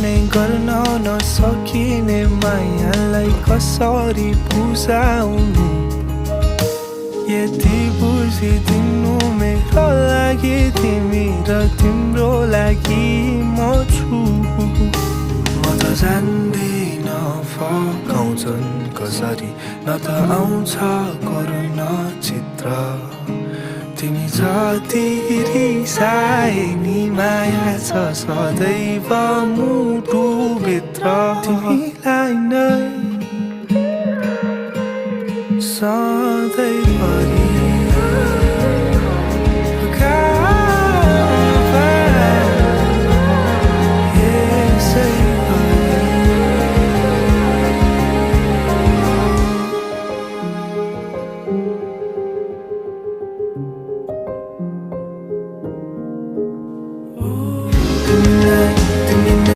नै गर्न नसकिने मायालाई कसरी बुझाउनु यति बुझिदिनु मेरो लागि तिमी र तिम्रो लागि म छु म त जान्दिन फकाउँछन् कसरी न त आउँछ कोरोन चित्र तिमी जति रिसाए नि माया छ सदैव मुटुभित्र तिमीलाई नै